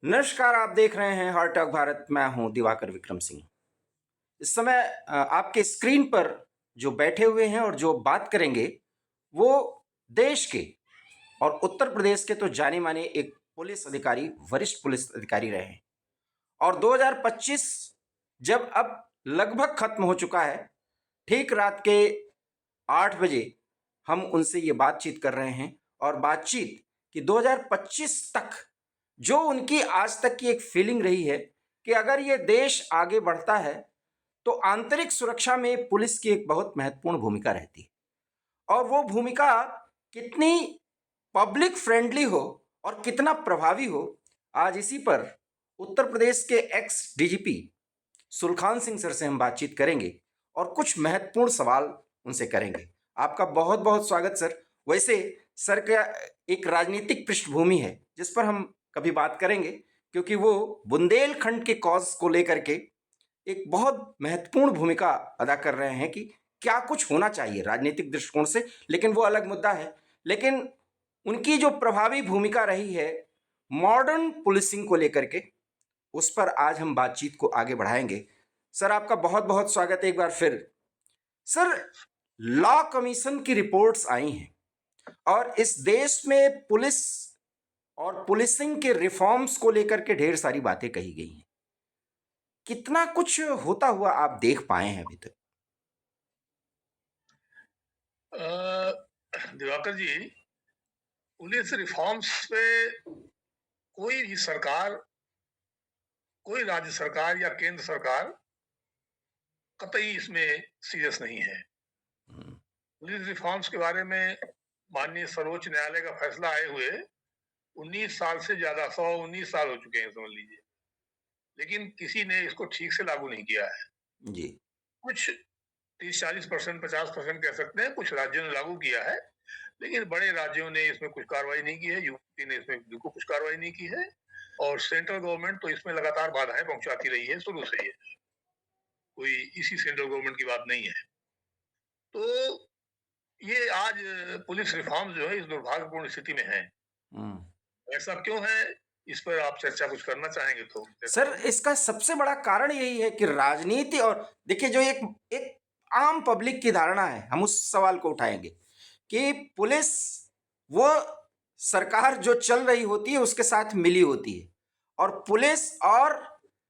नमस्कार, आप देख रहे हैं हॉट टॉक भारत। मैं हूं दिवाकर विक्रम सिंह। इस समय आपके स्क्रीन पर जो बैठे हुए हैं और जो बात करेंगे वो देश के और उत्तर प्रदेश के तो जाने माने एक पुलिस अधिकारी, वरिष्ठ पुलिस अधिकारी रहे हैं। और 2025 जब अब लगभग खत्म हो चुका है, ठीक रात के 8 बजे हम उनसे ये बातचीत कर रहे हैं। और बातचीत कि 2025 तक जो उनकी आज तक की एक फीलिंग रही है कि अगर ये देश आगे बढ़ता है तो आंतरिक सुरक्षा में पुलिस की एक बहुत महत्वपूर्ण भूमिका रहती है। और वो भूमिका कितनी पब्लिक फ्रेंडली हो और कितना प्रभावी हो, आज इसी पर उत्तर प्रदेश के x DGP Sulkhan Singh sir से हम बातचीत करेंगे और कुछ महत्वपूर्ण सवाल उनसे करेंगे। आपका बहुत बहुत स्वागत सर। वैसे सर का एक राजनीतिक पृष्ठभूमि है जिस पर हम कभी बात करेंगे, क्योंकि वो बुंदेलखंड के कॉज को लेकर के एक बहुत महत्वपूर्ण भूमिका अदा कर रहे हैं कि क्या कुछ होना चाहिए राजनीतिक दृष्टिकोण से, लेकिन वो अलग मुद्दा है। लेकिन उनकी जो प्रभावी भूमिका रही है मॉडर्न पुलिसिंग को लेकर के, उस पर आज हम बातचीत को आगे बढ़ाएंगे। सर, आपका बहुत बहुत स्वागत है एक बार फिर। सर, लॉ कमीशन की रिपोर्ट्स आई हैं और इस देश में पुलिस और पुलिसिंग के रिफॉर्म्स को लेकर के ढेर सारी बातें कही गई हैं। कितना कुछ होता हुआ आप देख पाए हैं अभी तक? दिवाकर जी, पुलिस रिफॉर्म्स पे कोई भी सरकार, कोई राज्य सरकार या केंद्र सरकार कतई इसमें सीरियस नहीं है। पुलिस रिफॉर्म्स के बारे में माननीय सर्वोच्च न्यायालय का फैसला आए हुए 19 साल से ज्यादा, 119 साल हो चुके हैं समझ लीजिए, लेकिन किसी ने इसको ठीक से लागू नहीं किया है। जी। कुछ 30-40%, 50% कह सकते हैं, कुछ राज्यों ने लागू किया है, लेकिन बड़े राज्यों ने इसमें कुछ कार्रवाई नहीं की है। यूपी ने इसमें बिल्कुल कुछ कार्रवाई नहीं की है और सेंट्रल गवर्नमेंट तो इसमें लगातार बाधाएं पहुंचाती रही है शुरू से ही। कोई इसी सेंट्रल गवर्नमेंट की बात नहीं है। तो ये आज पुलिस रिफॉर्म जो है इस दुर्भाग्यपूर्ण स्थिति में है। ऐसा क्यों है, इस पर आप चर्चा कुछ करना चाहेंगे तो सर, इसका सबसे बड़ा कारण यही है कि राजनीति, और देखिए जो एक एक आम पब्लिक की धारणा है, हम उस सवाल को उठाएंगे कि पुलिस वो सरकार जो चल रही होती है उसके साथ मिली होती है, और पुलिस और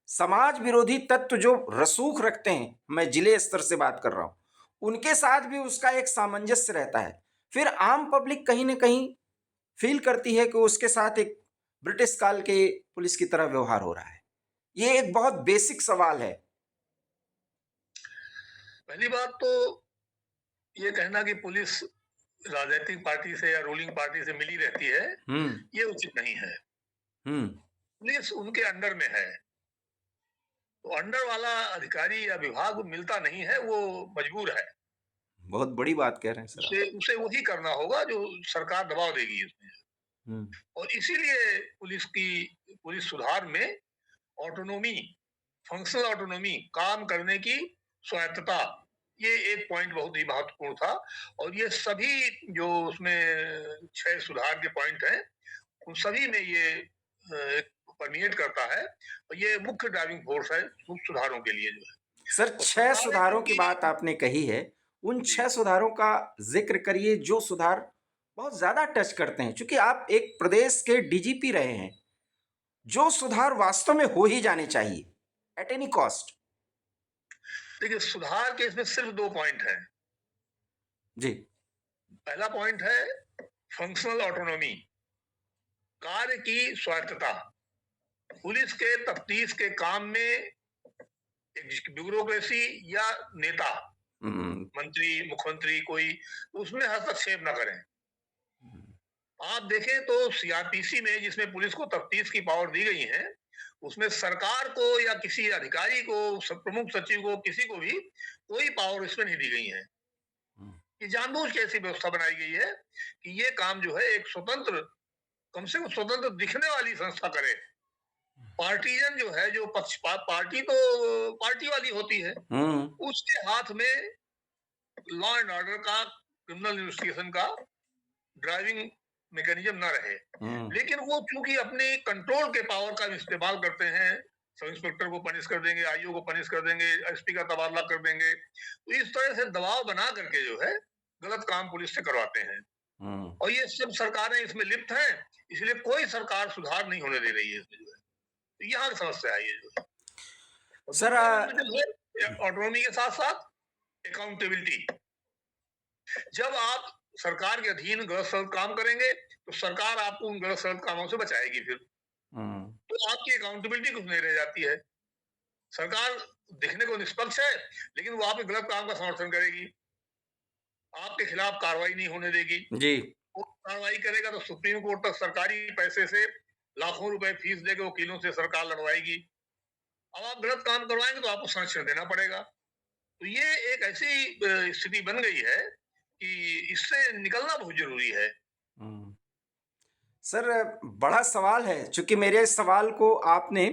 समाज विरोधी तत्व जो रसूख रखते हैं, मैं जिले स्तर से बात कर रहा हूं, उनके साथ भी उसका एक सामंजस्य रहता है। फिर आम पब्लिक कहीं ना कहीं फील करती है कि उसके साथ एक ब्रिटिश काल के पुलिस की तरह व्यवहार हो रहा है। ये एक बहुत बेसिक सवाल है। पहली बात तो ये कहना कि पुलिस राजनीतिक पार्टी से या रूलिंग पार्टी से मिली रहती है, ये उचित नहीं है। पुलिस उनके अंडर में है, तो अंडर वाला अधिकारी या विभाग मिलता नहीं है, वो मजबूर है। बहुत बड़ी बात कह रहे हैं सर आप। उसे वही करना होगा जो सरकार दबाव देगी उसमें। और इसीलिए पुलिस सुधार में ऑटोनोमी, फंक्शनल ऑटोनोमी, काम करने की स्वायत्तता, ये एक पॉइंट बहुत ही महत्वपूर्ण था। और ये सभी जो उसमें 6 सुधार के पॉइंट हैं, उन सभी में ये परमिएट करता है और ये मुख्य ड्राइविंग फोर्स है सुधारों के लिए जो है। सर, 6 सुधारों की बात आपने कही है, उन 6 सुधारों का जिक्र करिए जो सुधार बहुत ज्यादा टच करते हैं, क्योंकि आप एक प्रदेश के डीजीपी रहे हैं। जो सुधार वास्तव में हो ही जाने चाहिए एट एनी कॉस्ट। देखिए, सुधार के इसमें सिर्फ 2 पॉइंट हैं जी। पहला पॉइंट है फंक्शनल ऑटोनोमी, कार्य की स्वायत्तता। पुलिस के तफ्तीश के काम में एक ब्यूरोक्रेसी या नेता, मंत्री, मुख्यमंत्री कोई, उसमें हस्तक्षेप न करें। आप देखें तो सीआरपीसी में, जिसमें पुलिस को तफ्तीश की पावर दी गई है, उसमें सरकार को या किसी अधिकारी को, प्रमुख सचिव को, किसी को भी कोई पावर इसमें नहीं दी गई है। ये जानबूझ के ऐसी व्यवस्था बनाई गई है कि ये काम जो है एक स्वतंत्र, कम से कम स्वतंत्र दिखने वाली संस्था करे। पार्टीजन जो है, जो पक्षपात, पार्टी तो पार्टी वाली होती है, उसके हाथ में लॉ एंड ऑर्डर का, क्रिमिनल इन्वेस्टिगेशन का, ड्राइविंग मैकेनिज्म ना रहे, लेकिन वो चूंकि अपने कंट्रोल के पावर का इस्तेमाल करते हैं, सब इंस्पेक्टर को पनिश कर देंगे, आईओ को पनिश कर देंगे, एसपी का तबादला कर देंगे, तो इस तरह से दबाव बना करके जो है गलत काम पुलिस से करवाते हैं। और ये सब सरकारें इसमें लिप्त हैं, इसलिए कोई सरकार सुधार नहीं होने दे रही है इसमें जो है। तो यहाँ की समस्या है ये जो है। और सर दूसरा नंबर जो है ऑटोनॉमी के साथ साथ अकाउंटेबिलिटी। जब आप सरकार के अधीन गलत सलत काम करेंगे तो सरकार आपको उन गलत सलत कामों से बचाएगी फिर, तो आपकी अकाउंटेबिलिटी कुछ नहीं रह जाती है। सरकार दिखने को निष्पक्ष है, लेकिन वो आपके गलत काम का समर्थन करेगी, आपके खिलाफ कार्रवाई नहीं होने देगी। जी वो कार्रवाई करेगा तो सुप्रीम कोर्ट तक सरकारी पैसे से लाखों रुपए फीस देकर वकीलों से सरकार लड़वाएगी। अब आप गलत काम करवाएंगे तो आपको संरक्षण देना पड़ेगा। तो ये एक ऐसी स्थिति बन गई है कि इससे निकलना बहुत जरूरी है। सर बड़ा सवाल है, चूंकि मेरे सवाल को आपने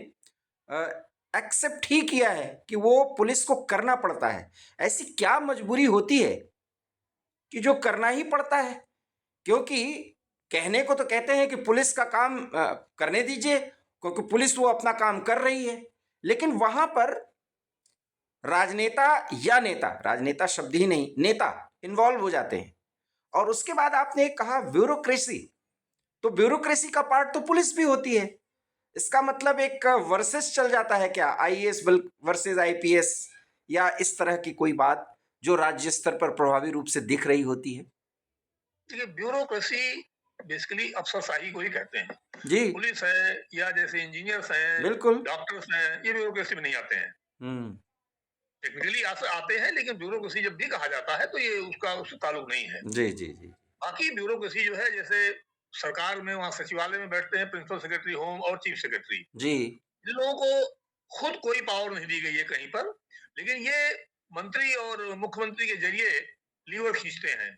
एक्सेप्ट ही किया है कि वो पुलिस को करना पड़ता है। ऐसी क्या मजबूरी होती है कि जो करना ही पड़ता है? क्योंकि कहने को तो कहते हैं कि पुलिस का काम करने दीजिए, क्योंकि पुलिस वो अपना काम कर रही है, लेकिन वहां पर राजनेता या नेता, राजनेता शब्द ही नहीं, नेता इन्वॉल्व हो जाते हैं। और उसके बाद आपने कहा ब्यूरोक्रेसी, तो ब्यूरोक्रेसी का पार्ट तो पुलिस भी होती है। इसका मतलब एक वर्सेस चल जाता है क्या, आईएएस वर्सेस आईपीएस, या इस तरह की कोई बात जो राज्य स्तर पर प्रभावी रूप से दिख रही होती है? देखिए, ब्यूरोक्रेसी बेसिकली अफसरशाही को ही कहते हैं। जी पुलिस है या जैसे इंजीनियर्स हैं, बिल्कुल। डॉक्टर्स हैं, ये ब्यूरोक्रेसी में नहीं आते हैं। टेक्निकली आते हैं, लेकिन ब्यूरोक्रेसी जब भी कहा जाता है तो ये उससे ताल्लुक नहीं है। जी जी जी बाकी ब्यूरोक्रेसी जो है, जैसे सरकार में वहां सचिवालय में बैठते हैं प्रिंसिपल सेक्रेटरी होम और चीफ सेक्रेटरी, जी इन लोगों को खुद कोई पावर नहीं दी गई है कहीं पर, लेकिन ये मंत्री और मुख्यमंत्री के जरिए लीवर खींचते हैं।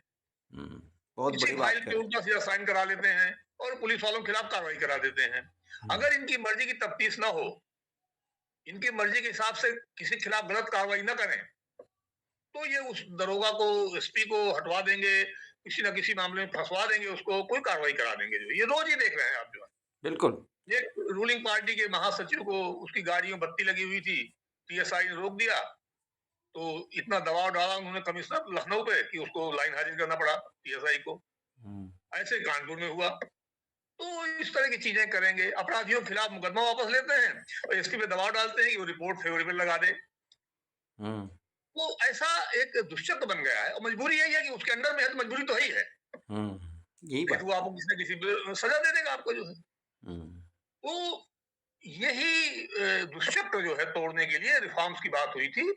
बहुत किसी बड़ी बात फाइल कर पे उल्टा सीधा साइन करा लेते हैं और पुलिस वालों के खिलाफ कार्रवाई करा देते हैं। अगर इनकी मर्जी की तफ्तीश ना हो, इनकी मर्जी के हिसाब से किसी के खिलाफ गलत कार्रवाई न करें, तो ये उस दरोगा को, एसपी को हटवा देंगे, किसी ना किसी मामले में फंसवा देंगे, उसको कोई कार्रवाई करा देंगे। जो ये रोज ही देख रहे हैं आप जो है। बिल्कुल। ये रूलिंग पार्टी के महासचिव को उसकी गाड़ी में बत्ती लगी हुई थी, पीएसआई ने रोक दिया, तो इतना दबाव डाला उन्होंने कमिश्नर लखनऊ पे कि उसको लाइन हाजिर करना पड़ा पीएसआई को। ऐसे कानपुर में हुआ। तो इस तरह की चीजें करेंगे, अपराधियों के खिलाफ मुकदमा वापस लेते हैं और एसपी पे दबाव डालते हैं कि वो रिपोर्ट फेवरेबल लगा दे। तो ऐसा एक दुष्चक्र बन गया है, और मजबूरी यही है कि उसके अंडर में है, तो मजबूरी तो है ही है। यही बात। वो आपको किसी न किसी सजा दे देगा आपको जो है। तो यही दुष्चक्र जो है तोड़ने के लिए रिफॉर्म्स की बात हुई थी,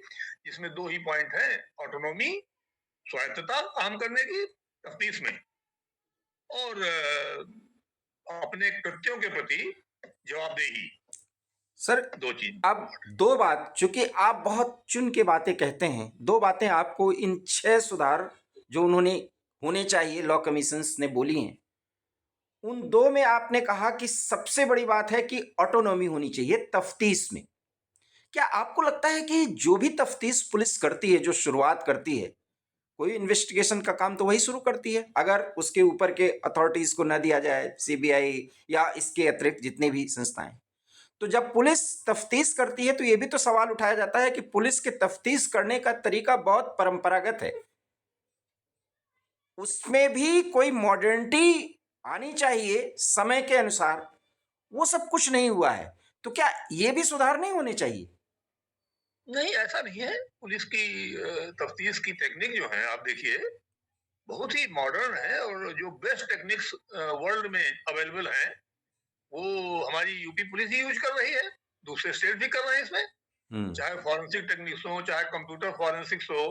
जिसमें दो ही पॉइंट है, ऑटोनॉमी, स्वायत्तता काम करने की तफ्तीश में, और अपने कृत्यों के प्रति जवाबदेही। सर दो चीज। अब दो बात, चूंकि आप बहुत चुन के बातें कहते हैं, दो बातें आपको इन 6 सुधार जो उन्होंने होने चाहिए लॉ कमीशंस ने बोली हैं, उन दो में आपने कहा कि सबसे बड़ी बात है कि ऑटोनॉमी होनी चाहिए तफ्तीश में। क्या आपको लगता है कि जो भी तफ्तीश पुलिस करती है, जो शुरुआत करती है, कोई इन्वेस्टिगेशन का काम तो वही शुरू करती है, अगर उसके ऊपर के अथॉरिटीज को न दिया जाए, सीबीआई या इसके अतिरिक्त जितनी भी संस्थाएं, तो जब पुलिस तफ्तीश करती है तो यह भी तो सवाल उठाया जाता है कि पुलिस के तफ्तीश करने का तरीका बहुत परंपरागत है, उसमें भी कोई मॉडर्निटी आनी चाहिए समय के अनुसार, वो सब कुछ नहीं हुआ है। तो क्या ये भी सुधार नहीं होने चाहिए? नहीं, ऐसा नहीं है। पुलिस की तफ्तीश की टेक्निक जो है, आप देखिए, बहुत ही मॉडर्न है, और जो बेस्ट टेक्निक्स वर्ल्ड में अवेलेबल हैं, वो हमारी यूपी पुलिस ही यूज कर रही है, दूसरे स्टेट भी कर रहे हैं इसमें। चाहे फॉरेंसिक टेक्निक्स हो, चाहे कंप्यूटर फॉरेंसिक्स हो,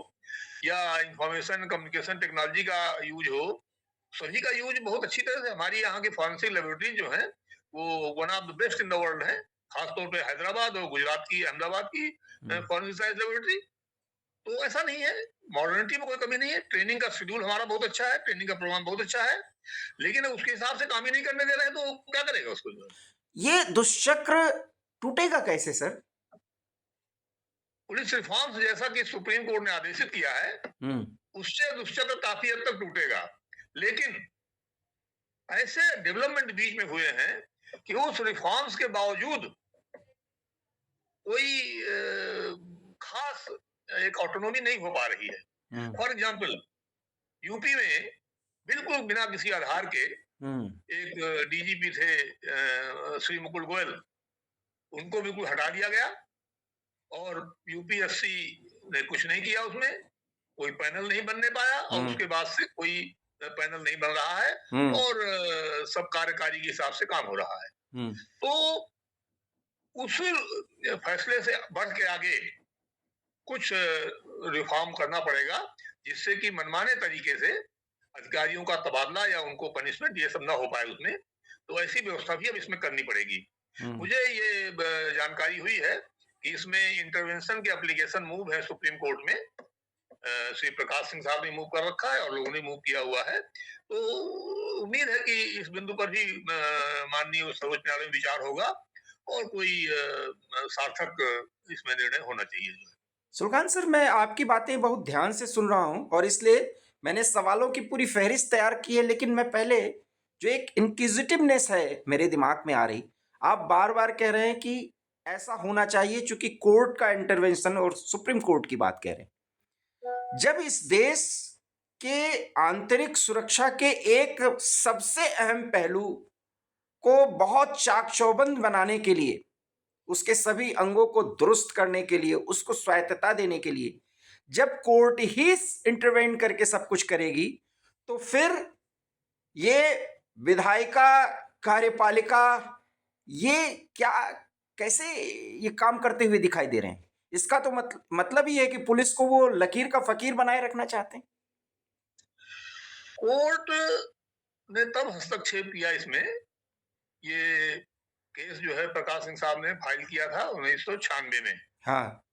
या इंफॉर्मेशन कम्युनिकेशन टेक्नोलॉजी का यूज हो, सभी का यूज बहुत अच्छी तरह से हमारी यहाँ की फॉरेंसिक लेबोरेटरी जो है, वो one of the best in the world है। खासतौर पे हैदराबाद और गुजरात की, अहमदाबाद की फॉरेंसिक साइंस लेबोरेटरी। तो ऐसा नहीं है, मॉडर्निटी में कोई कमी नहीं है। ट्रेनिंग का शेड्यूल हमारा बहुत अच्छा है, ट्रेनिंग का प्रोग्राम बहुत अच्छा है, लेकिन उसके हिसाब से काम ही नहीं करने दे रहे हैं, तो क्या करेगा उसको जो है? ये दुष्चक्र टूटेगा कैसे सर? पुलिस रिफॉर्म्स जैसा कि सुप्रीम कोर्ट ने आदेशित किया है, उससे दुष्चक्र काफी हद तक टूटेगा। लेकिन ऐसे डेवलपमेंट बीच में हुए हैं कि उस रिफॉर्म्स के बावजूद कोई खास एक ऑटोनॉमी नहीं हो पा रही है। हम्म। फॉर एग्जाम्पल, यूपी में बिल्कुल बिना किसी आधार के हम्म। एक डीजीपी थे श्री मुकुल गोयल, उनको बिल्कुल हटा दिया गया और यूपीएससी ने कुछ नहीं किया, उसमें कोई पैनल नहीं बनने पाया और उसके बाद से कोई पैनल नहीं बन रहा है और सब कार्यकारी के हिसाब से काम हो रहा है। तो उस फैसले से बढ़ के आगे कुछ रिफॉर्म करना पड़ेगा जिससे कि मनमाने तरीके से अधिकारियों का तबादला या उनको पनिशमेंट ये सब ना हो पाए उसमें। तो ऐसी व्यवस्था भी अब इसमें करनी पड़ेगी। मुझे ये जानकारी हुई है कि इसमें इंटरवेंशन के एप्लीकेशन मूव है सुप्रीम कोर्ट में। श्री प्रकाश सिंह साहब ने मूव कर रखा है और लोगों ने मूव किया हुआ है। तो उम्मीद है कि इस बिंदु पर भी माननीय सर्वोच्च न्यायालय में विचार होगा और कोई सार्थक इसमें निर्णय होना चाहिए। सुलखान सर, मैं आपकी बातें बहुत ध्यान से सुन रहा हूं और इसलिए मैंने सवालों की पूरी फहरिस्त तैयार की है, लेकिन मैं पहले जो एक इंक्विजिटिवनेस है मेरे दिमाग में आ रही, आप बार बार कह रहे हैं कि ऐसा होना चाहिए चूंकि कोर्ट का इंटरवेंशन और सुप्रीम कोर्ट की बात कह रहे हैं। जब इस देश के आंतरिक सुरक्षा के एक सबसे अहम पहलू को बहुत चाक चौबंद बनाने के लिए, उसके सभी अंगों को दुरुस्त करने के लिए, उसको स्वायत्तता देने के लिए जब कोर्ट ही इंटरवेन करके सब कुछ करेगी, तो फिर ये विधायिका, कार्यपालिका, ये क्या, कैसे ये काम करते हुए दिखाई दे रहे हैं? इसका तो मतलब ही है कि पुलिस को वो लकीर का फकीर बनाए रखना चाहते हैं। कोर्ट ने तब हस्तक्षेप किया इसमें, ये केस जो है प्रकाश सिंह साहब ने फाइल किया था 1996 में, हाँ।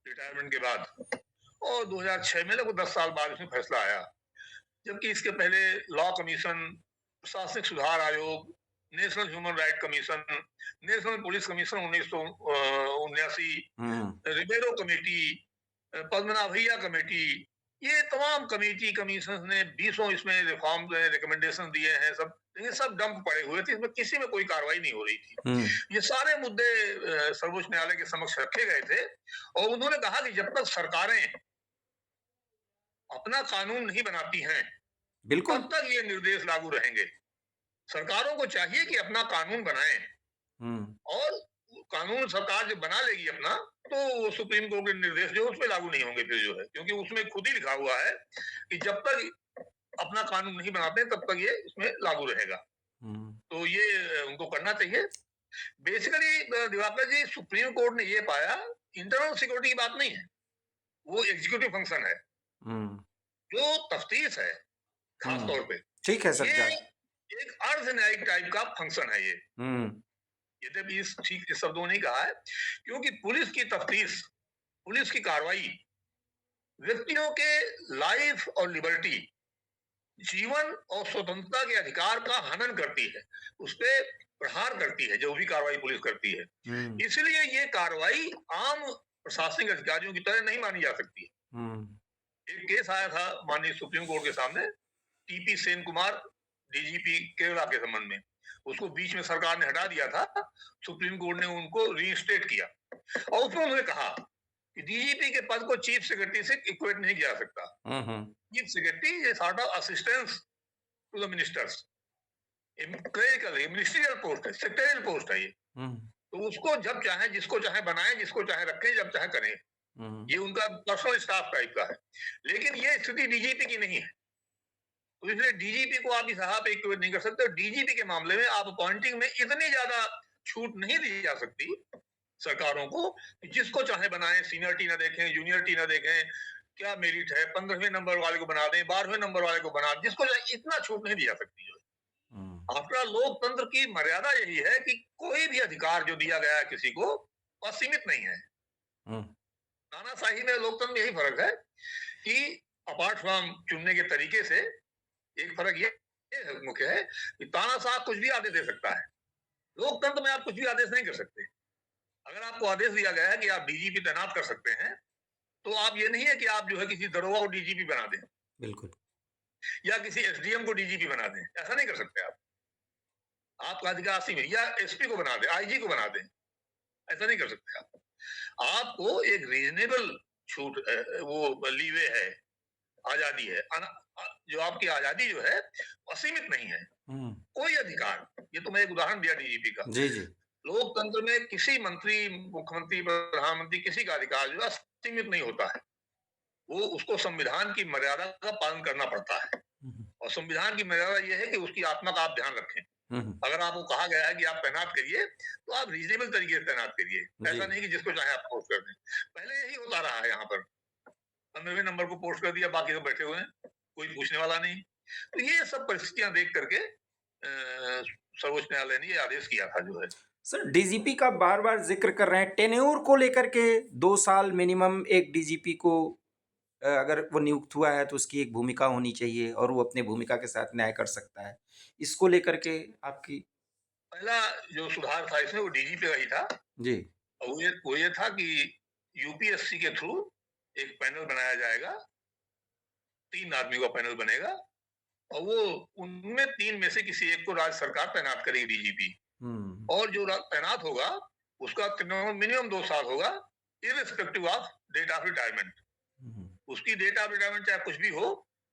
रिटायरमेंट के बाद, और 2006 में लगभग 10 साल बाद इसमें फैसला आया। जबकि इसके पहले लॉ कमीशन, प्रशासनिक सुधार आयोग, national human right commission, national police commission 1979, Ribeiro committee, Padmanabhaiah committee, ये तमाम कमेटी कमीशन ने 20 इसमें रिफॉर्म रिकमेंडेशन दिए हैं सब, लेकिन सब डंप पड़े हुए थे, इसमें किसी में कोई कार्रवाई नहीं हो रही थी। ये सारे मुद्दे सर्वोच्च न्यायालय के समक्ष रखे गए थे और उन्होंने कहा कि जब तक सरकारें अपना कानून नहीं बनाती हैं, बिल्कुल, तब तक ये निर्देश लागू रहेंगे। सरकारों को चाहिए कि अपना कानून बनाएं और कानून सरकार जब बना लेगी अपना, तो सुप्रीम कोर्ट के निर्देश जो उसमें लागू नहीं होंगे फिर जो है, क्योंकि उसमें खुद ही लिखा हुआ है कि जब तक अपना कानून नहीं बनाते तब तक ये इसमें लागू रहेगा। तो ये उनको करना चाहिए। बेसिकली दिवाकर जी, सुप्रीम कोर्ट ने ये पाया इंटरनल सिक्योरिटी की बात नहीं है, वो एग्जीक्यूटिव फंक्शन है, जो तफ्तीश है खास तौर पे, ठीक है सर, ये एक अर्ध न्यायिक टाइप का फंक्शन है ये। यद्यपि इस ठीक के शब्दों नहीं कहा है, क्योंकि पुलिस की तफ्तीश, पुलिस की कार्रवाई व्यक्तियों के लाइफ और लिबर्टी, जीवन और स्वतंत्रता के अधिकार का हनन करती है, उस पर प्रहार करती है जो भी कार्रवाई पुलिस करती है। इसलिए ये कार्रवाई आम प्रशासनिक अधिकारियों की तरह नहीं मानी जा सकती। एक केस आया था माननीय सुप्रीम कोर्ट के सामने, टीपी सेन कुमार, डीजीपी केरला के संबंध में, उसको बीच में सरकार ने हटा दिया था, सुप्रीम कोर्ट ने उनको रीइंस्टेट किया और उसमें उन्होंने कहा कि डीजीपी के पद को चीफ सेक्रेटरी से इक्वेट नहीं किया जा सकता। चीफ सेक्रेटरी ये sort of assistance to the ministers, clerical, ministerial post है, सेक्रेटरियल पोस्ट है ये। तो उसको जब चाहे, जिसको चाहे बनाए, जिसको चाहे रखें, जब चाहे करें, ये उनका पर्सनल स्टाफ टाइप का है। लेकिन ये स्थिति डीजीपी की नहीं है, तो इसलिए डीजीपी को आप इस पे इक्वेट नहीं कर सकते। डीजीपी के मामले में आप अपॉइंटिंग में इतनी ज्यादा छूट नहीं दी जा सकती सरकारों को, जिसको चाहे बनाए, सीनियरिटी ना देखें, जूनियरिटी ना देखें, क्या मेरिट है, 15वें नंबर वाले को बना दें, 12वें नंबर वाले को बना दें, जिसको चाहे, इतना छूट नहीं दी जा सकती। आपका लोकतंत्र की मर्यादा यही है कि कोई भी अधिकार जो दिया गया है किसी को, असीमित नहीं है। तानाशाही में लोकतंत्र में यही फर्क है कि अपार्ट फ्रॉम चुनने के तरीके से, एक फर्क ये मुख्य है कि तानाशाह कुछ भी आदेश दे सकता है, लोकतंत्र में आप कुछ भी आदेश नहीं कर सकते। अगर आपको आदेश दिया गया है कि आप डीजीपी तैनात कर सकते हैं, तो आप ये नहीं है कि आप जो है किसी दरोगा को डीजीपी बना दें, बिल्कुल, या किसी एसडीएम को डीजीपी बना दें, ऐसा नहीं कर सकते आप। आपका अधिकार असीम है, या एसपी को बना दे, आईजी को बना दे, ऐसा नहीं कर सकते आप। आपको एक रीजनेबल छूट, वो लीवे है, आजादी है, जो आपकी आजादी जो है असीमित नहीं है। कोई अधिकार, ये तो मैं एक उदाहरण दिया डीजीपी का। जी जी। लोकतंत्र में किसी मंत्री, मुख्यमंत्री, प्रधानमंत्री, किसी का अधिकार जो है सीमित नहीं होता है। वो उसको संविधान की मर्यादा का पालन करना पड़ता है, और संविधान की मर्यादा ये है कि उसकी आत्मा का आप ध्यान रखें। अगर आपको कहा गया है कि आप तैनात करिए, तो आप रीजनेबल तरीके से तैनात करिए, ऐसा नहीं कि जिसको चाहे आप पोस्ट कर दें। पहले यही होता रहा है यहाँ पर, 15वें नंबर को पोस्ट कर दिया, बाकी सब बैठे हुए हैं, कोई पूछने वाला नहीं। तो ये सब परिस्थितियां देख करके सर्वोच्च न्यायालय ने ये आदेश किया था जो है। सर, डीजीपी का बार बार जिक्र कर रहे हैं, टेन्योर को लेकर के 2 साल मिनिमम एक डीजीपी को अगर वो नियुक्त हुआ है तो उसकी एक भूमिका होनी चाहिए और वो अपने भूमिका के साथ न्याय कर सकता है। इसको लेकर के आपकी। पहला जो सुधार था इसमें वो डीजीपी का ही था। जी। और वो ये था कि यूपीएससी के थ्रू एक पैनल बनाया जाएगा, 3 आदमी का पैनल बनेगा, और वो उनमें 3 में से किसी एक को राज्य सरकार तैनात करेगी, डीजीपी। और जो तैनात होगा उसका मिनिमम 2 साल होगा, irrespective of date of retirement. उसकी डेट ऑफ रिटायरमेंट चाहे कुछ भी हो,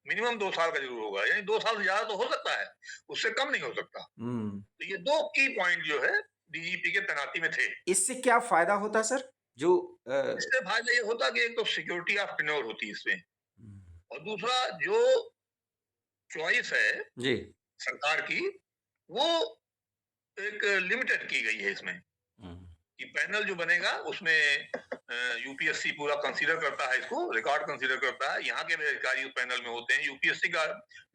मिनिमम 2 साल का जरूर होगा, यानी 2 साल से ज्यादा तो हो सकता है, उससे कम नहीं हो सकता। तो ये 2 की पॉइंट जो है डीजीपी के तैनाती में थे। इससे क्या फायदा होता सर? जो इससे फायदा ये होता कि एक तो सिक्योरिटी ऑफ टेन्योर होती है इसमें, और दूसरा जो चॉइस है जी। सरकार की, वो एक लिमिटेड की गई है इसमें, कि पैनल जो बनेगा उसमें यूपीएससी पूरा कंसीडर करता है, इसको रिकॉर्ड कंसीडर करता है, यहाँ के भी अधिकारी उस पैनल में होते हैं, यूपीएससी का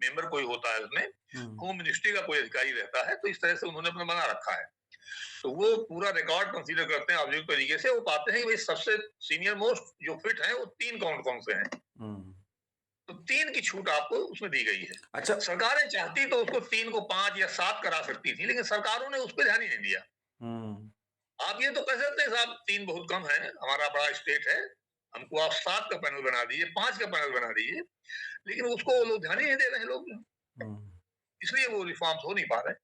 मेंबर कोई होता है उसमें, होम मिनिस्ट्री का कोई अधिकारी रहता है, तो इस तरह से उन्होंने अपना बना रखा है। तो वो पूरा रिकॉर्ड कंसीडर करते हैं ऑब्जेक्ट तरीके से, वो पाते हैं कि भाई सबसे सीनियर मोस्ट जो फिट है वो 3 कौन से हैं, तो 3 की छूट आपको उसमें दी गई है। अच्छा। सरकारें चाहती तो उसको 3 को 5 या 7 करा सकती थी, लेकिन सरकारों ने उस पर ध्यान ही नहीं दिया। आप ये तो कह सकते हैं साहब 3 बहुत कम है, हमारा बड़ा स्टेट है, हमको आप 7 का पैनल बना दीजिए, 5 का पैनल बना दीजिए, लेकिन उसको लोग ध्यान ही नहीं दे रहे हैं लोग, इसलिए वो रिफॉर्म्स हो नहीं पा रहे।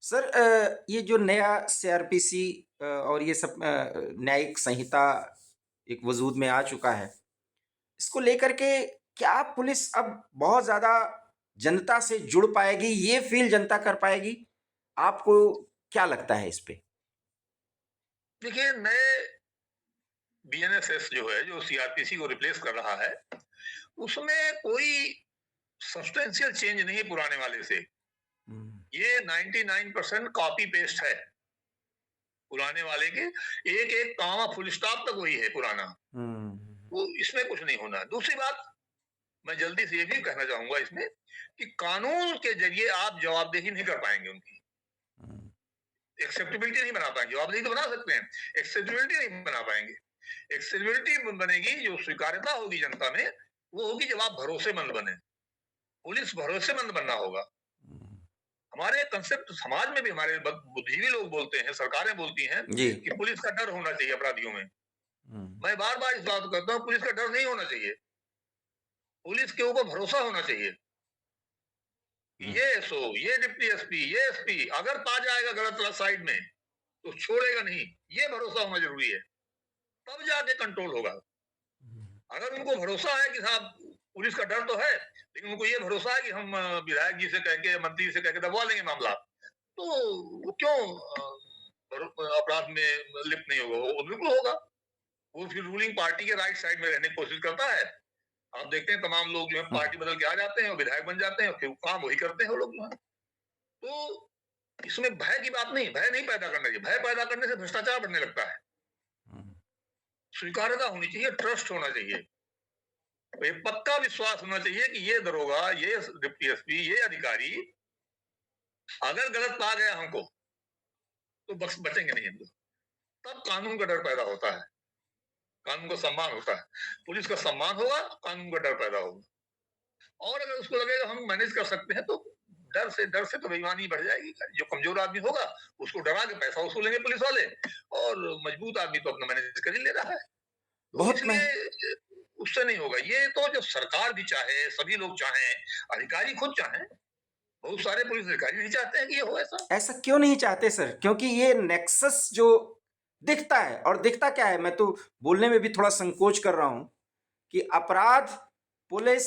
सर, ये जो नया सीआरपीसी और ये सब न्यायिक संहिता एक वजूद में आ चुका है, इसको लेकर के क्या पुलिस अब बहुत ज्यादा जनता से जुड़ पाएगी, ये फील जनता कर पाएगी? आपको क्या लगता है इस पे? देखिए, नए बीएनएसएस जो है, जो सीआरपीसी को रिप्लेस कर रहा है, उसमें कोई सब्सटेंशियल चेंज नहीं है पुराने वाले से। ये 99% कॉपी पेस्ट है पुराने वाले के, एक एक कामा फुल स्टॉप तक वही है पुराना, वो इसमें कुछ नहीं होना। दूसरी बात, मैं जल्दी से ये भी कहना चाहूंगा इसमें कि कानून के जरिए आप जवाबदेही नहीं कर पाएंगे, उनकी एक्सेप्टेबिलिटी नहीं बना पाएंगे। जवाबदेही तो बना सकते हैं, एक्सेप्टेबिलिटी नहीं बना पाएंगे। एक्सेप्टेबिलिटी बनेगी, जो स्वीकार्यता होगी जनता में, वो होगी जब आप भरोसेमंद बने। पुलिस भरोसेमंद बनना होगा। हमारे कंसेप्ट समाज में भी हमारे बुद्धिजीवी लोग बोलते हैं, सरकारें बोलती हैं कि पुलिस का डर होना चाहिए अपराधियों में। मैं बार बार इस बात को कहता हूं, पुलिस का डर नहीं होना चाहिए, पुलिस के ऊपर भरोसा होना चाहिए। ये एसओ, ये डिप्टी एसपी, ये एसपी अगर पा जाएगा गलत साइड में तो छोड़ेगा नहीं, ये भरोसा होना जरूरी है, तब जाके कंट्रोल होगा। अगर उनको भरोसा है कि साहब पुलिस का डर तो है, लेकिन उनको ये भरोसा है कि हम विधायक जी से कह के, मंत्री से कह के दबवा लेंगे मामला, तो वो क्यों अपराध में लिप्त नहीं होगा? वो बिल्कुल होगा। वो फिर रूलिंग पार्टी के राइट साइड में रहने की कोशिश करता है। आप देखते हैं तमाम लोग जो है पार्टी बदल के आ जाते हैं और विधायक बन जाते हैं, फिर काम वही करते हैं वो लोग जो है। तो इसमें भय की बात नहीं, भय नहीं पैदा करना चाहिए। भय पैदा करने से भ्रष्टाचार बढ़ने लगता है। स्वीकार्यता होनी चाहिए, ट्रस्ट होना चाहिए, तो एक पक्का विश्वास होना चाहिए कि ये दरोगा, ये डिप्टी एसपी, ये अधिकारी अगर गलत पा गया हमको तो बस बचेंगे नहीं हम लोग। तब कानून का डर पैदा होता है, कानून का सम्मान होता है। पुलिस का सम्मान होगा, कानून का डर पैदा होगा। और अगर उसको लगेगा हम मैनेज कर सकते हैं, तो डर से तो बेईमानी बढ़ जाएगी। जो कमजोर आदमी होगा उसको डरा के पैसा वसूलेंगे पुलिस वाले, और मजबूत आदमी तो अपना मैनेज कर ही ले रहा है। तो इसलिए उससे नहीं होगा। ये तो जब सरकार भी चाहे, सभी लोग चाहें, अधिकारी खुद चाहें, बहुत सारे पुलिस अधिकारी नहीं चाहते हैं कि ये हो ऐसा। ऐसा क्यों नहीं चाहते सर? क्योंकि ये नेक्सस जो दिखता है, और दिखता क्या है, मैं तो बोलने में भी थोड़ा संकोच कर रहा हूं कि अपराध, पुलिस,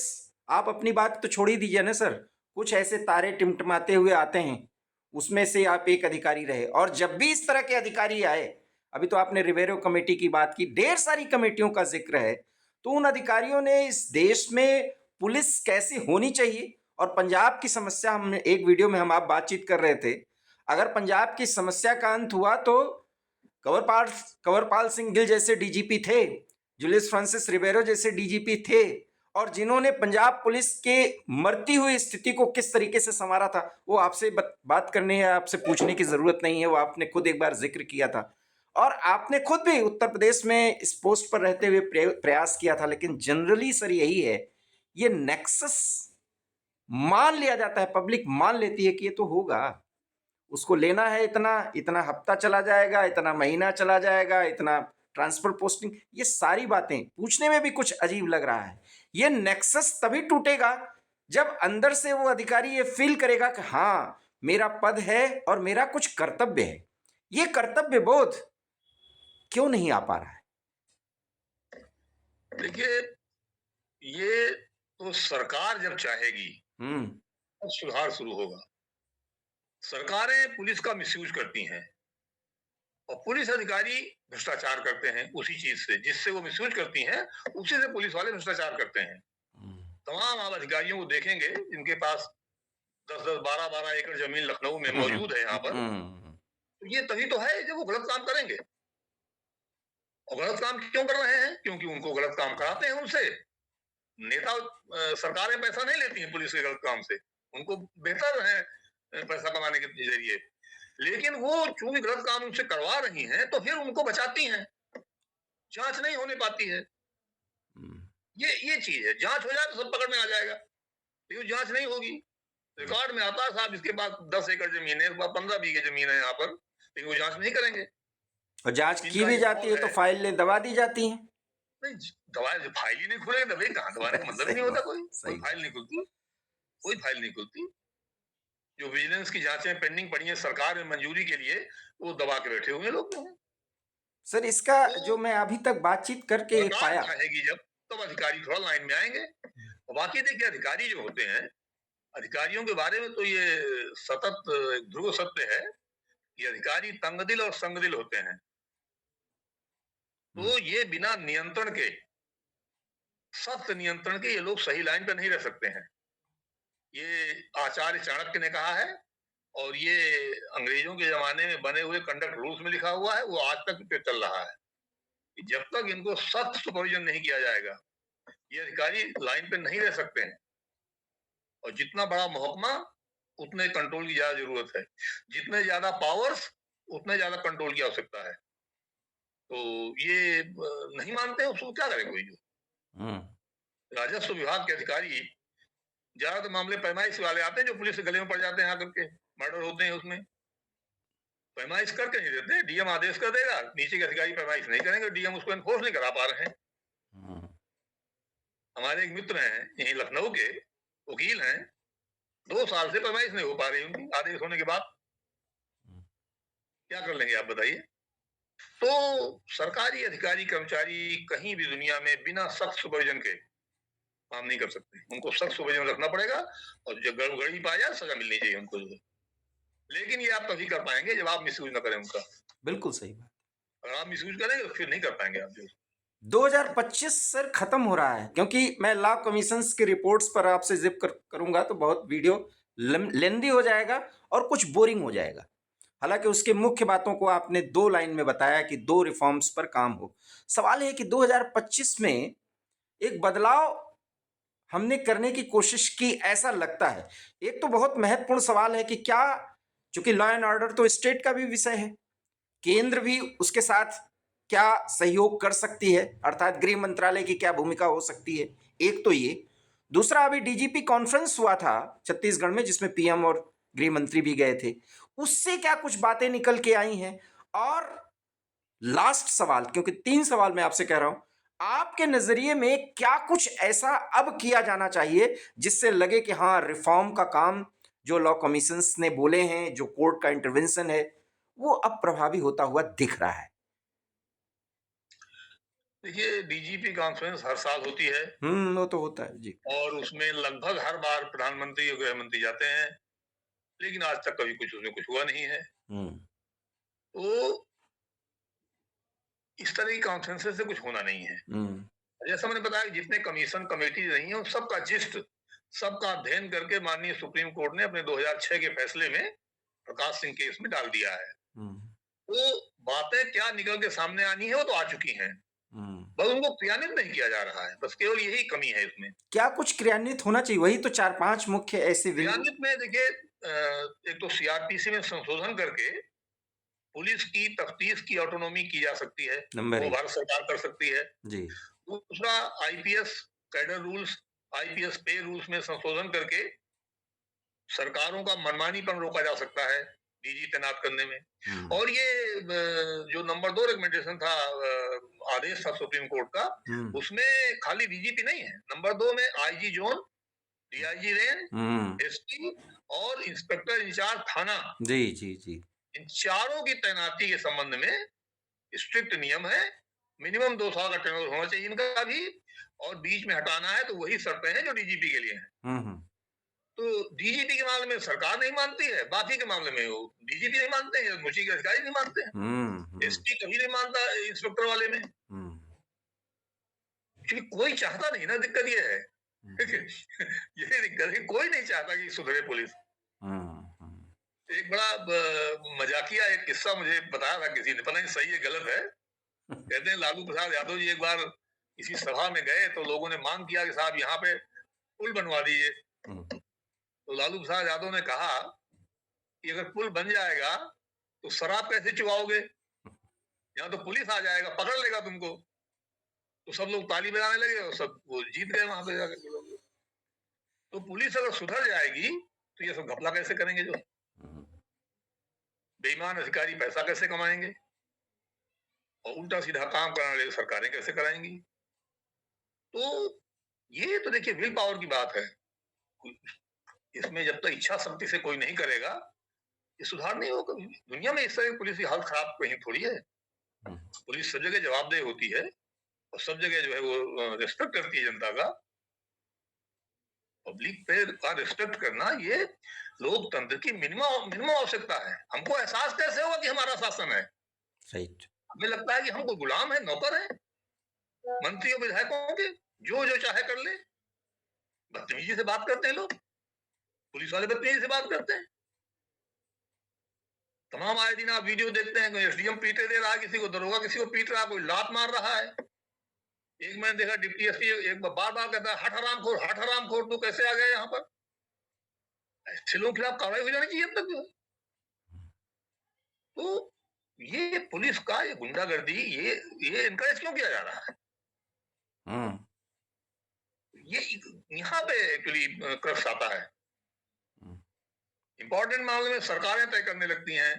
आप अपनी बात तो छोड़ ही दीजिए ना सर, कुछ ऐसे तारे टिमटिमाते हुए आते हैं, उसमें से आप एक अधिकारी रहे, और जब भी इस तरह के अधिकारी आए, अभी तो आपने रिवेरो कमेटी की बात की, ढेर सारी कमेटियों का जिक्र है, तो उन अधिकारियों ने इस देश में पुलिस कैसी होनी चाहिए, और पंजाब की समस्या, हम एक वीडियो में हम आप बातचीत कर रहे थे, अगर पंजाब की समस्या का अंत हुआ तो कंवरपाल कंवरपाल सिंह गिल जैसे डीजीपी थे, जूलियस फ्रांसिस रिबेरो जैसे डीजीपी थे, और जिन्होंने पंजाब पुलिस के मरती हुई स्थिति को किस तरीके से संवारा था, वो आपसे बात करने है, आपसे पूछने की जरूरत नहीं है, वो आपने खुद एक बार जिक्र किया था, और आपने खुद भी उत्तर प्रदेश में इस पोस्ट पर रहते हुए प्रयास किया था। लेकिन जनरली सर यही है, ये नेक्सस मान लिया जाता है, पब्लिक मान लेती है कि ये तो होगा, उसको लेना है, इतना इतना हफ्ता चला जाएगा, इतना महीना चला जाएगा, इतना ट्रांसफर पोस्टिंग, ये सारी बातें पूछने में भी कुछ अजीब लग रहा है। ये नेक्सस तभी टूटेगा जब अंदर से वो अधिकारी ये फील करेगा कि हाँ, मेरा पद है और मेरा कुछ कर्तव्य है। ये कर्तव्य बोध क्यों नहीं आ पा रहा है? देखिए, ये तो सरकार जब चाहेगी तब सुधार शुरू होगा। सरकारें पुलिस का मिसयूज करती हैं और पुलिस अधिकारी भ्रष्टाचार करते हैं उसी चीज से, जिससे वो मिसयूज करती हैं, उसी से पुलिस वाले भ्रष्टाचार करते हैं। तमाम आप अधिकारियों को देखेंगे जिनके पास 10-10, 12-12 एकड़ जमीन लखनऊ में मौजूद है यहाँ पर, तो ये तभी तो है जब वो गलत काम करेंगे। और गलत काम क्यों कर रहे हैं? क्योंकि उनको गलत काम कराते हैं उनसे। नेता सरकारें पैसा नहीं लेती हैं पुलिस के गलत काम से, उनको बेहतर है पैसा कमाने के जरिए, लेकिन वो चूंकि गलत काम उनसे करवा रही हैं तो फिर उनको बचाती हैं, जांच नहीं होने पाती है। ये चीज है, जांच हो जाए तो सब पकड़ में आ जाएगा, लेकिन जांच नहीं होगी। रिकॉर्ड में आता है साहब इसके पास 10 एकड़ जमीन है, 15 बीघे जमीन है यहाँ पर, लेकिन वो जांच नहीं करेंगे। और जांच की भी जाती है तो फाइलें दबा दी जाती हैं। नहीं, दवाई फाइल ही नहीं खुलेगी, दवाई कहाँ दबाने का मतलब ही नहीं होता। कोई फाइल नहीं खुलती, कोई फाइल नहीं खुलती। जो विजिलेंस की जांचें पेंडिंग पड़ी हैं सरकार में मंजूरी के लिए, वो दबा के बैठे हुए लोग हैं। सर इसका जो मैं अभी तक बातचीत करके पाया, चाहेगी जब तब अधिकारी थोड़ा लाइन में आएंगे। और बाकी देखिए, अधिकारी जो होते हैं, अधिकारियों के बारे में तो ये सतत ध्रुव सत्य है कि अधिकारी तंगदिल और संगदिल होते हैं। तो ये बिना नियंत्रण के, सख्त नियंत्रण के, ये लोग सही लाइन पर नहीं रह सकते हैं। ये आचार्य चाणक्य ने कहा है और ये अंग्रेजों के जमाने में बने हुए कंडक्ट रूल्स में लिखा हुआ है, वो आज तक पे चल रहा है कि जब तक इनको सख्त सुपरविजन नहीं किया जाएगा, ये अधिकारी लाइन पे नहीं रह सकते हैं। और जितना बड़ा महकमा, उतने कंट्रोल की ज्यादा जरूरत है, जितने ज्यादा पावर्स, उतने ज्यादा कंट्रोल की आवश्यकता है। तो ये नहीं मानते हैं, उसको क्या करे कोई। जो राजस्व विभाग के अधिकारी, ज्यादातर मामले पैमाइश वाले आते हैं जो पुलिस के गले में पड़ जाते हैं, आकर के मर्डर होते हैं, उसमें पैमाइश करके नहीं देते। डीएम आदेश कर देगा, नीचे के अधिकारी पैमाइश नहीं करेंगे, डीएम उसको एनफोर्स नहीं करा पा रहे हैं। हमारे एक मित्र हैं यही लखनऊ के, वकील हैं, 2 साल से पैमाइश नहीं हो पा रही उनकी, आदेश होने के बाद। क्या कर लेंगे आप बताइए। तो सरकारी अधिकारी कर्मचारी कहीं भी दुनिया में बिना सख्त सुपरविजन के काम नहीं कर सकते, उनको सख्त सुपरविजन रखना पड़ेगा, और जब गड़बड़ी पाया जाए सजा मिलनी चाहिए उनको। लेकिन ये आप तभी कर पाएंगे जब आप मिसयूज ना करें उनका। बिल्कुल सही बात। अगर आप मिसयूज करेंगे तो फिर नहीं कर पाएंगे आप। जो 2025 सर खत्म हो रहा है, क्योंकि मैं लॉ कमीशंस की रिपोर्ट्स पर आपसे जिक्र करूंगा तो बहुत वीडियो लेंदी हो जाएगा और कुछ बोरिंग हो जाएगा। हालांकि उसके मुख्य बातों को आपने 2 लाइन में बताया कि 2 रिफॉर्म्स पर काम हो। सवाल है कि 2025 में एक बदलाव हमने करने की कोशिश की, ऐसा लगता है। एक तो बहुत महत्वपूर्ण सवाल है कि क्या, चूंकि लॉ एंड ऑर्डर तो स्टेट का भी विषय है, केंद्र भी उसके साथ क्या सहयोग कर सकती है, अर्थात गृह मंत्रालय की क्या भूमिका हो सकती है, एक तो ये। दूसरा, अभी डीजीपी कॉन्फ्रेंस हुआ था छत्तीसगढ़ में, जिसमें पीएम और गृह मंत्री भी गए थे, उससे क्या कुछ बातें निकल के आई हैं। और लास्ट सवाल, क्योंकि 3 सवाल मैं आपसे कह रहा हूं, आपके नजरिए में क्या कुछ ऐसा अब किया जाना चाहिए जिससे लगे कि हाँ, रिफॉर्म का काम जो लॉ कमीशंस ने बोले हैं, जो कोर्ट का इंटरवेंशन है, वो अब प्रभावी होता हुआ दिख रहा है। देखिए, डीजीपी कॉन्फ्रेंस हर साल होती है वो तो होता है जी। और उसमें लगभग हर बार प्रधानमंत्री और गृह मंत्री जाते हैं, लेकिन आज तक कभी कुछ उसमें कुछ हुआ नहीं है। हम्म तो इस तरह की कॉन्फ्रेंसेस से कुछ होना नहीं है। हम्म जैसा मैंने बताया, जितने कमीशन कमेटी रही हैं, उन सबका जिस्ट, सबका अध्ययन करके माननीय सुप्रीम कोर्ट ने अपने 2006 के फैसले में प्रकाश सिंह केस में डाल दिया है। हम्म वो बातें क्या निकल के सामने आनी है वो तो आ चुकी हैं, हम्म। बस उनको क्रियान्वित नहीं किया जा रहा है, बस केवल यही कमी है इसमें। क्या कुछ क्रियान्वित होना चाहिए? वही तो 4-5 मुख्य ऐसे क्रियान्वित में देखिए, एक तो सीआरपीसी में संशोधन करके पुलिस की तफ्तीश की ऑटोनॉमी की जा सकती है, नंबर वो 1 भारत सरकार कर सकती है। जी। दूसरा, आईपीएस कैडर रूल्स, आईपीएस पे रूल्स में संशोधन करके सरकारों का मनमानीपन रोका जा सकता है डीजी तैनात करने में। और ये जो नंबर 2 रिकमेंडेशन था, आदेश था सुप्रीम कोर्ट का, उसमें खाली डीजीपी नहीं है, नंबर 2 में IG zone, DIG range, SP और इंस्पेक्टर इंचार्ज थाना, जी जी जी। इन चारों की तैनाती के संबंध में स्ट्रिक्ट नियम है। मिनिमम 2 साल का टेन्योर होना चाहिए इनका भी, और बीच में हटाना है तो वही शर्तें हैं जो डीजीपी के लिए हैं। तो डीजीपी के मामले में सरकार नहीं मानती है, बाकी के मामले में वो डीजीपी नहीं मानते हैं, मुझे के अधिकारी नहीं मानते हैं, एसपी कभी नहीं मानता इंस्पेक्टर वाले में, क्योंकि कोई चाहता नहीं ना, दिक्कत ये है। ये दिक्कत है, कोई नहीं चाहता कि सुधरे पुलिस। एक बड़ा मजाकिया एक किस्सा मुझे बताया था किसी ने, पता नहीं सही है गलत है। कहते हैं लालू प्रसाद यादव जी एक बार किसी सभा में गए तो लोगों ने मांग किया कि साहब यहाँ पे पुल बनवा दीजिए। तो लालू प्रसाद यादव ने कहा कि अगर पुल बन जाएगा तो शराब कैसे चुकाओगे, यहाँ तो पुलिस आ जाएगा पकड़ लेगा तुमको। तो सब लोग ताली बजाने लगे और सब वो जीत गए वहां पे जाकर के लोग। तो पुलिस अगर सुधर जाएगी तो ये सब घपला कैसे करेंगे, जो बेईमान अधिकारी पैसा कैसे कमाएंगे, और उल्टा सीधा काम कराने वाली सरकारें कैसे कराएंगी। तो ये तो देखिए विल पावर की बात है, इसमें जब तक इच्छा शक्ति से कोई नहीं करेगा ये सुधार नहीं होगा कभी भी। दुनिया में इस तरह की पुलिस की हालत खराब कहीं थोड़ी है। पुलिस सब जगह जवाबदेह होती है और सब जगह जो है वो रिस्पेक्ट करती है जनता का। पब्लिक पे का रिस्पेक्ट करना ये लोकतंत्र की मिनिमम मिनिमम आवश्यकता है। हमको एहसास कैसे होगा कि हमारा शासन है? राइट। हमें लगता है कि हम कोई गुलाम है, नौकर है मंत्री और विधायकों के, जो जो चाहे कर ले। बदतमीजी से बात करते हैं लोग, पुलिस वाले बदतमीजी से बात करते हैं। तमाम आए दिन आप वीडियो देखते हैं, कोई एसडीएम पीटे दे रहा है किसी को, दरोगा किसी को पीट रहा है, कोई लात मार रहा है। एक मैंने देखा डिप्टी एसपी एक बार बार कहता है हट हराम खोर तू कैसे आ गया यहाँ पर। ऐसे लोगों के खिलाफ कार्रवाई हो जानी चाहिए अब तक जो है। तो ये पुलिस का ये गुंडागर्दी ये इनकरेज क्यों किया जा रहा है? ये यहाँ पे एक्चुअली क्रक्स आता है। इंपॉर्टेंट मामले में सरकारें तय करने लगती हैं,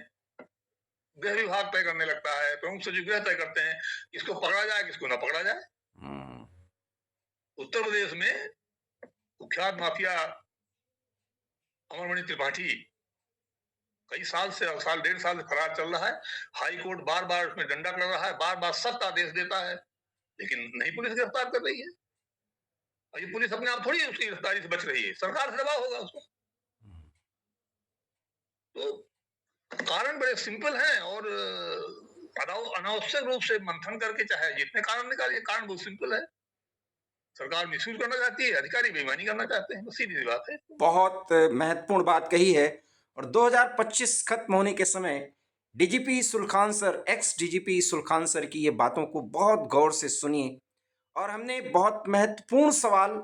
गृह विभाग तय करने लगता है, प्रमुख सचिव गृह तय करते हैं किसको पकड़ा जाए किसको ना पकड़ा जाए। उत्तर प्रदेश में कुख्यात माफिया अमरमणि त्रिपाठी कई साल से, साल डेढ़ साल से फरार चल रहा है। हाई कोर्ट बार बार उसमें डंडा कर रहा है, बार बार सख्त आदेश देता है, लेकिन नहीं पुलिस गिरफ्तार कर रही है। और ये पुलिस अपने आप थोड़ी उसकी गिरफ्तारी से बच रही है, सरकार से दबाव होगा उसको। तो कारण बड़े सिंपल हैं और अनावश्यक रूप से मंथन करके चाहे जितने कारण निकालिए, कारण बहुत सिंपल है। सरकार मिसयूज करना चाहती है, अधिकारी बेईमानी करना चाहते हैं, बस सीधी सी बात है। बहुत महत्वपूर्ण बात कही है। और 2025 खत्म होने के समय DGP Sulkhan sir, x DGP Sulkhan sir की ये बातों को बहुत गौर से सुनिए, और हमने बहुत महत्वपूर्ण सवाल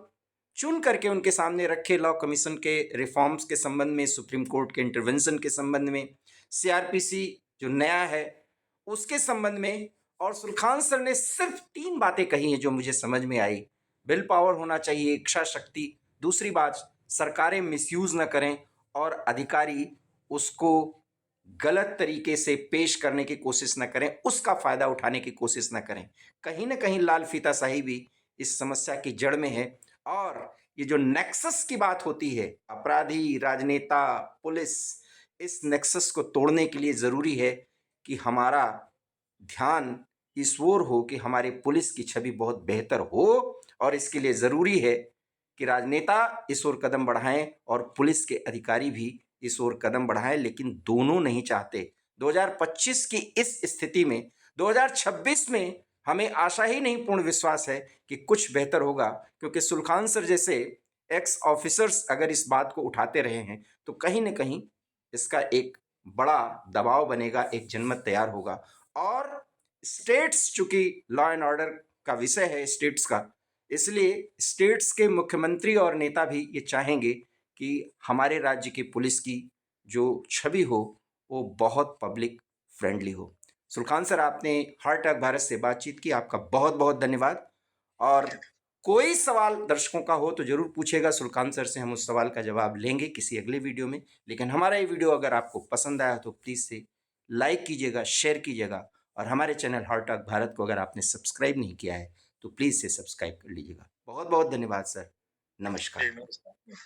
चुन करके उनके सामने रखे, लॉ कमीशन के रिफॉर्म्स के संबंध में, सुप्रीम कोर्ट के इंटरवेंशन के संबंध में, सीआरपीसी जो नया है उसके संबंध में। और सुलखान सर ने सिर्फ 3 बातें कही हैं जो मुझे समझ में आई। विल पावर होना चाहिए, इच्छा शक्ति, दूसरी बात सरकारें मिसयूज न करें और अधिकारी उसको गलत तरीके से पेश करने की कोशिश न करें, उसका फायदा उठाने की कोशिश न करें। कहीं ना कहीं लाल फीताशाही भी इस समस्या की जड़ में है। और ये जो नेक्सस की बात होती है, अपराधी, राजनेता, पुलिस, इस नेक्सस को तोड़ने के लिए ज़रूरी है कि हमारा ध्यान इस ओर हो कि हमारी पुलिस की छवि बहुत बेहतर हो, और इसके लिए ज़रूरी है कि राजनेता इस ओर कदम बढ़ाएं और पुलिस के अधिकारी भी इस ओर कदम बढ़ाएं, लेकिन दोनों नहीं चाहते। 2025 की इस स्थिति में 2026 में हमें आशा ही नहीं, पूर्ण विश्वास है कि कुछ बेहतर होगा, क्योंकि सुलखान सर जैसे एक्स ऑफिसर्स अगर इस बात को उठाते रहे हैं तो कहीं न कहीं इसका एक बड़ा दबाव बनेगा, एक जनमत तैयार होगा। और स्टेट्स, चूंकि लॉ एंड ऑर्डर का विषय है स्टेट्स का, इसलिए स्टेट्स के मुख्यमंत्री और नेता भी ये चाहेंगे कि हमारे राज्य की पुलिस की जो छवि हो वो बहुत पब्लिक फ्रेंडली हो। सुलखान सर, आपने हार्ट अटैक भारत से बातचीत की, आपका बहुत बहुत धन्यवाद। और कोई सवाल दर्शकों का हो तो जरूर पूछेगा सुलखान सर से, हम उस सवाल का जवाब लेंगे किसी अगले वीडियो में। लेकिन हमारा ये वीडियो अगर आपको पसंद आया तो प्लीज़ से लाइक कीजिएगा, शेयर कीजिएगा, और हमारे चैनल हार्ट टॉक भारत को अगर आपने सब्सक्राइब नहीं किया है तो प्लीज़ से सब्सक्राइब कर लीजिएगा। बहुत बहुत धन्यवाद सर, नमस्कार। नमस्कार।